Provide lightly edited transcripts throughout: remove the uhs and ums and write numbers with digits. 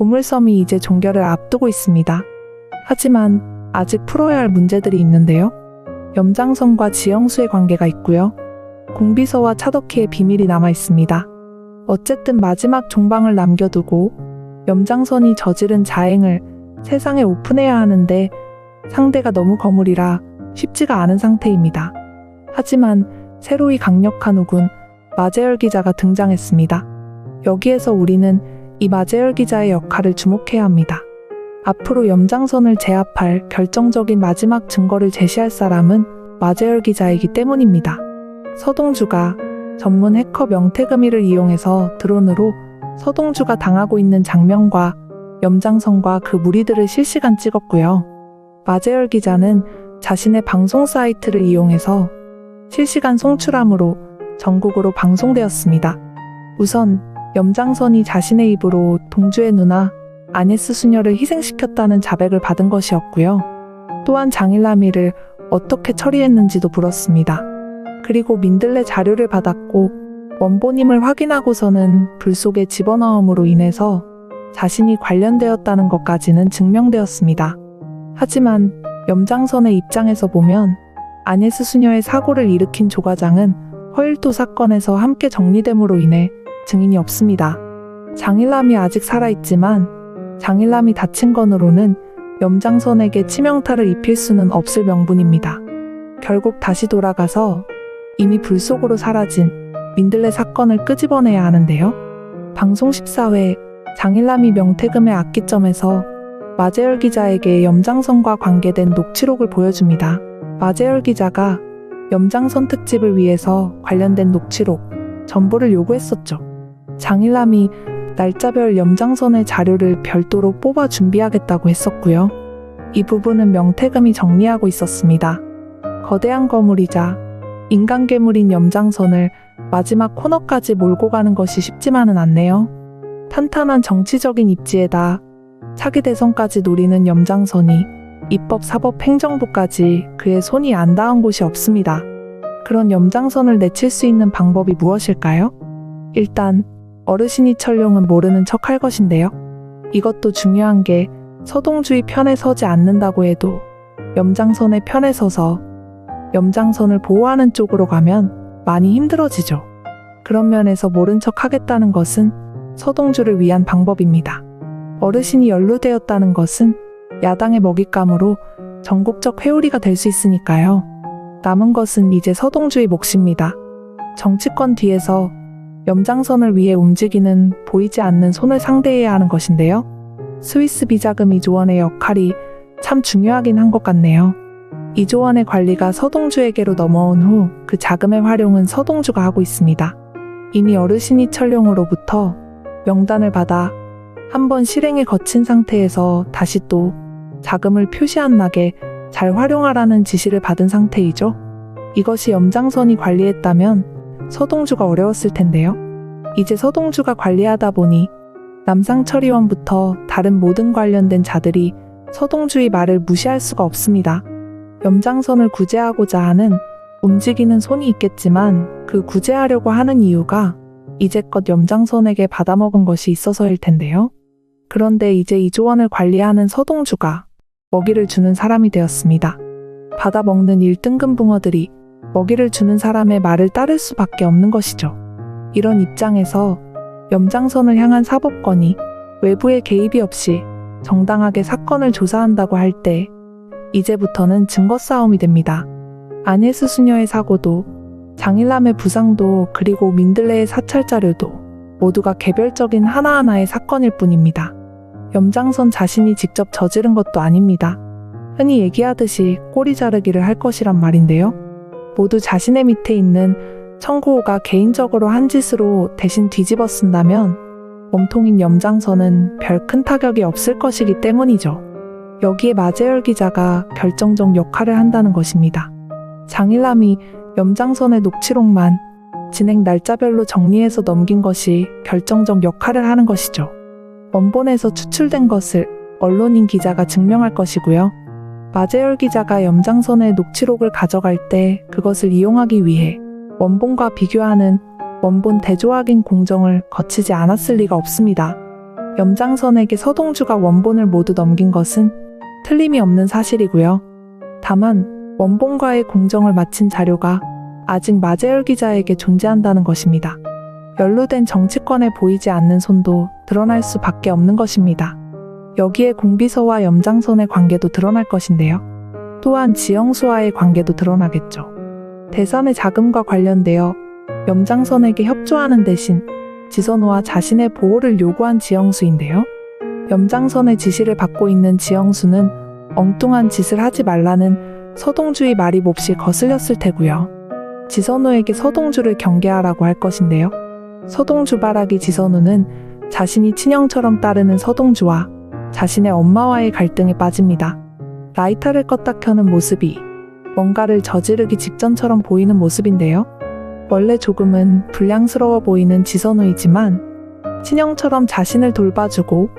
보물섬이 이제 종결을 앞두고 있습니다. 하지만 아직 풀어야 할 문제들이 있는데요. 염장선과 지영수의 관계가 있고요. 공비서와 차덕희의 비밀이 남아 있습니다. 어쨌든 마지막 종방을 남겨두고 염장선이 저지른 자행을 세상에 오픈해야 하는데 상대가 너무 거물이라 쉽지가 않은 상태입니다. 하지만 새로이 강력한 우군 마재열 기자가 등장했습니다. 여기에서 우리는 이 마재열 기자의 역할을 주목해야 합니다. 앞으로 염장선을 제압할 결정적인 마지막 증거를 제시할 사람은 마재열 기자이기 때문입니다. 서동주가 전문 해커 명태금이를 이용해서 드론으로 서동주가 당하고 있는 장면과 염장선과 그 무리들을 실시간 찍었고요. 마재열 기자는 자신의 방송 사이트를 이용해서 실시간 송출함으로 전국으로 방송되었습니다. 우선 염장선이 자신의 입으로 동주의 누나 아네스 수녀를 희생시켰다는 자백을 받은 것이었고요. 또한 장일남이를 어떻게 처리했는지도 물었습니다. 그리고 민들레 자료를 받았고 원본임을 확인하고서는 불 속에 집어넣음으로 인해서 자신이 관련되었다는 것까지는 증명되었습니다. 하지만 염장선의 입장에서 보면 아네스 수녀의 사고를 일으킨 조과장은 허일도 사건에서 함께 정리됨으로 인해 증인이 없습니다. 장일남이 아직 살아있지만 장일남이 다친 건으로는 염장선에게 치명타를 입힐 수는 없을 명분입니다. 결국 다시 돌아가서 이미 불 속으로 사라진 민들레 사건을 끄집어내야 하는데요. 방송 14회 장일남이 명태금의 악기점에서 마재열 기자에게 염장선과 관계된 녹취록을 보여줍니다. 마재열 기자가 염장선 특집을 위해서 관련된 녹취록 전부를 요구했었죠. 장일남이 날짜별 염장선의 자료를 별도로 뽑아 준비하겠다고 했었고요. 이 부분은 명태금이 정리하고 있었습니다. 거대한 거물이자 인간 괴물인 염장선을 마지막 코너까지 몰고 가는 것이 쉽지만은 않네요. 탄탄한 정치적인 입지에다 차기 대선까지 노리는 염장선이 입법, 사법, 행정부까지 그의 손이 안 닿은 곳이 없습니다. 그런 염장선을 내칠 수 있는 방법이 무엇일까요? 일단 어르신이 철룡은 모르는 척 할 것인데요. 이것도 중요한 게 서동주의 편에 서지 않는다고 해도 염장선의 편에 서서 염장선을 보호하는 쪽으로 가면 많이 힘들어지죠. 그런 면에서 모른 척 하겠다는 것은 서동주를 위한 방법입니다. 어르신이 연루되었다는 것은 야당의 먹잇감으로 전국적 회오리가 될 수 있으니까요. 남은 것은 이제 서동주의 몫입니다. 정치권 뒤에서 염장선을 위해 움직이는 보이지 않는 손을 상대해야 하는 것인데요. 스위스 비자금 2조 원의 역할이 참 중요하긴 한 것 같네요. 2조 원의 관리가 서동주에게로 넘어온 후 그 자금의 활용은 서동주가 하고 있습니다. 이미 어르신이 철룡으로부터 명단을 받아 한번 실행에 거친 상태에서 다시 또 자금을 표시 안 나게 잘 활용하라는 지시를 받은 상태이죠. 이것이 염장선이 관리했다면 서동주가 어려웠을 텐데요. 이제 서동주가 관리하다 보니 남상철의원부터 다른 모든 관련된 자들이 서동주의 말을 무시할 수가 없습니다. 염장선을 구제하고자 하는 움직이는 손이 있겠지만 그 구제하려고 하는 이유가 이제껏 염장선에게 받아먹은 것이 있어서일 텐데요. 그런데 이제 2조 원을 관리하는 서동주가 먹이를 주는 사람이 되었습니다. 받아먹는 1등급 붕어들이 먹이를 주는 사람의 말을 따를 수밖에 없는 것이죠. 이런 입장에서 염장선을 향한 사법권이 외부의 개입이 없이 정당하게 사건을 조사한다고 할 때 이제부터는 증거 싸움이 됩니다. 아네스 수녀의 사고도 장일남의 부상도 그리고 민들레의 사찰 자료도 모두가 개별적인 하나하나의 사건일 뿐입니다. 염장선 자신이 직접 저지른 것도 아닙니다. 흔히 얘기하듯이 꼬리 자르기를 할 것이란 말인데요. 모두 자신의 밑에 있는 청고호가 개인적으로 한 짓으로 대신 뒤집어 쓴다면 몸통인 염장선은 별 큰 타격이 없을 것이기 때문이죠. 여기에 마재열 기자가 결정적 역할을 한다는 것입니다. 장일남이 염장선의 녹취록만 진행 날짜별로 정리해서 넘긴 것이 결정적 역할을 하는 것이죠. 원본에서 추출된 것을 언론인 기자가 증명할 것이고요. 마재열 기자가 염장선의 녹취록을 가져갈 때 그것을 이용하기 위해 원본과 비교하는 원본 대조 확인 공정을 거치지 않았을 리가 없습니다. 염장선에게 서동주가 원본을 모두 넘긴 것은 틀림이 없는 사실이고요. 다만 원본과의 공정을 마친 자료가 아직 마재열 기자에게 존재한다는 것입니다. 연루된 정치권에 보이지 않는 손도 드러날 수밖에 없는 것입니다. 여기에 공비서와 염장선의 관계도 드러날 것인데요. 또한 지영수와의 관계도 드러나겠죠. 대산의 자금과 관련되어 염장선에게 협조하는 대신 지선우와 자신의 보호를 요구한 지영수인데요. 염장선의 지시를 받고 있는 지영수는 엉뚱한 짓을 하지 말라는 서동주의 말이 몹시 거슬렸을 테고요. 지선우에게 서동주를 경계하라고 할 것인데요. 서동주 바라기 지선우는 자신이 친형처럼 따르는 서동주와 자신의 엄마와의 갈등에 빠집니다. 라이터를 껐다 켜는 모습이 뭔가를 저지르기 직전처럼 보이는 모습인데요. 원래 조금은 불량스러워 보이는 지선우이지만 친형처럼 자신을 돌봐주고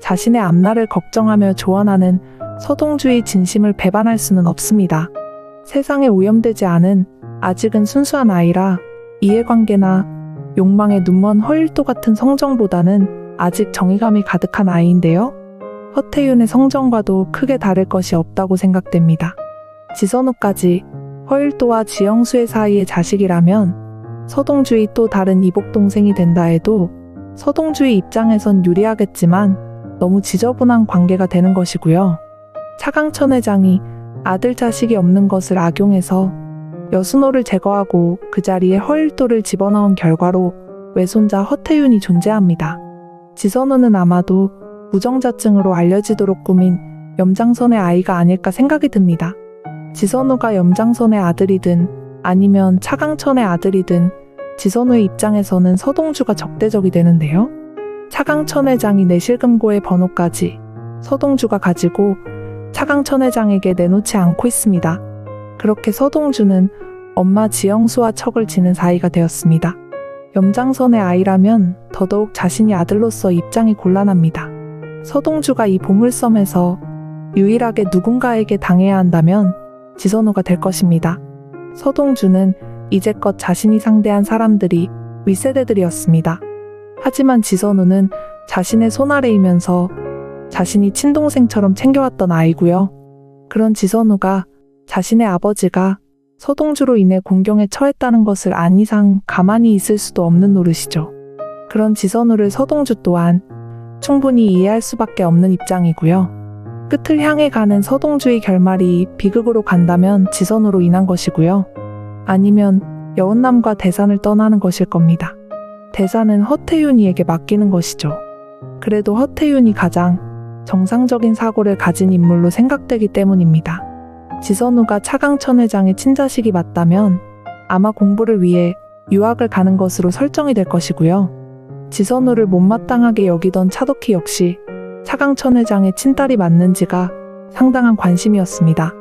자신의 앞날을 걱정하며 조언하는 서동주의 진심을 배반할 수는 없습니다. 세상에 오염되지 않은 아직은 순수한 아이라 이해관계나 욕망에 눈먼 허일도 같은 성정보다는 아직 정의감이 가득한 아이인데요. 허태윤의 성정과도 크게 다를 것이 없다고 생각됩니다. 지선우까지 허일도와 지영수의 사이의 자식이라면 서동주의 또 다른 이복동생이 된다 해도 서동주의 입장에선 유리하겠지만 너무 지저분한 관계가 되는 것이고요. 차강천 회장이 아들 자식이 없는 것을 악용해서 여순호를 제거하고 그 자리에 허일도를 집어넣은 결과로 외손자 허태윤이 존재합니다. 지선우는 아마도 무정자증으로 알려지도록 꾸민 염장선의 아이가 아닐까 생각이 듭니다. 지선우가 염장선의 아들이든 아니면 차강천의 아들이든 지선우의 입장에서는 서동주가 적대적이 되는데요. 차강천 회장이 내실금고의 번호까지 서동주가 가지고 차강천 회장에게 내놓지 않고 있습니다. 그렇게 서동주는 엄마 지영수와 척을 지는 사이가 되었습니다. 염장선의 아이라면 더더욱 자신이 아들로서 입장이 곤란합니다. 서동주가 이 보물섬에서 유일하게 누군가에게 당해야 한다면 지선우가 될 것입니다. 서동주는 이제껏 자신이 상대한 사람들이 윗세대들이었습니다. 하지만 지선우는 자신의 손아래이면서 자신이 친동생처럼 챙겨왔던 아이고요. 그런 지선우가 자신의 아버지가 서동주로 인해 공경에 처했다는 것을 안 이상 가만히 있을 수도 없는 노릇이죠. 그런 지선우를 서동주 또한 충분히 이해할 수밖에 없는 입장이고요. 끝을 향해 가는 서동주의 결말이 비극으로 간다면 지선우로 인한 것이고요. 아니면 여운남과 대산을 떠나는 것일 겁니다. 대산은 허태윤이에게 맡기는 것이죠. 그래도 허태윤이 가장 정상적인 사고를 가진 인물로 생각되기 때문입니다. 지선우가 차강천 회장의 친자식이 맞다면 아마 공부를 위해 유학을 가는 것으로 설정이 될 것이고요. 지선우를 못마땅하게 여기던 차덕희 역시 차강천 회장의 친딸이 맞는지가 상당한 관심이었습니다.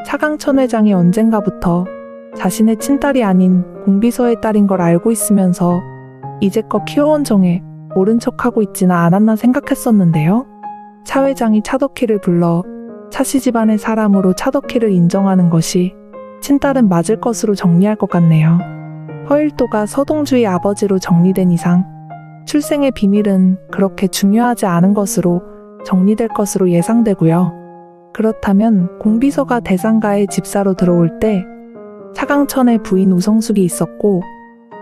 차강천 회장이 언젠가부터 자신의 친딸이 아닌 공비서의 딸인 걸 알고 있으면서 이제껏 키워온 정에 모른 척하고 있지는 않았나 생각했었는데요. 차 회장이 차덕희를 불러 차씨 집안의 사람으로 차덕희를 인정하는 것이 친딸은 맞을 것으로 정리할 것 같네요. 허일도가 서동주의 아버지로 정리된 이상 출생의 비밀은 그렇게 중요하지 않은 것으로 정리될 것으로 예상되고요. 그렇다면 공비서가 대상가의 집사로 들어올 때 차강천의 부인 우성숙이 있었고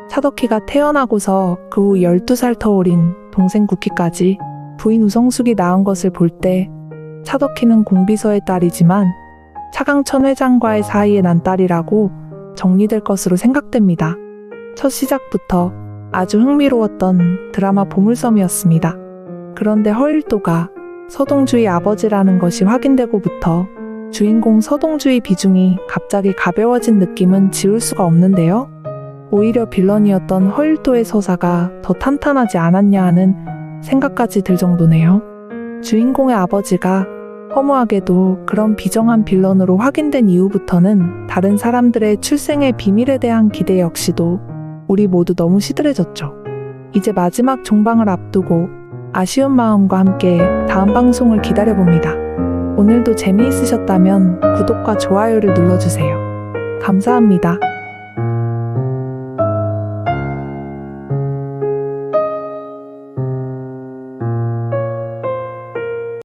차덕희가 태어나고서 그 후 12살 터울인 동생 국희까지 부인 우성숙이 낳은 것을 볼 때 차덕희는 공비서의 딸이지만 차강천 회장과의 사이에 난 딸이라고 정리될 것으로 생각됩니다. 첫 시작부터 아주 흥미로웠던 드라마 보물섬이었습니다. 그런데 허일도가 서동주의 아버지라는 것이 확인되고부터 주인공 서동주의 비중이 갑자기 가벼워진 느낌은 지울 수가 없는데요. 오히려 빌런이었던 허일도의 서사가 더 탄탄하지 않았냐 하는 생각까지 들 정도네요. 주인공의 아버지가 허무하게도 그런 비정한 빌런으로 확인된 이후부터는 다른 사람들의 출생의 비밀에 대한 기대 역시도 우리 모두 너무 시들해졌죠. 이제 마지막 종방을 앞두고 아쉬운 마음과 함께 다음 방송을 기다려봅니다. 오늘도 재미있으셨다면 구독과 좋아요를 눌러주세요. 감사합니다.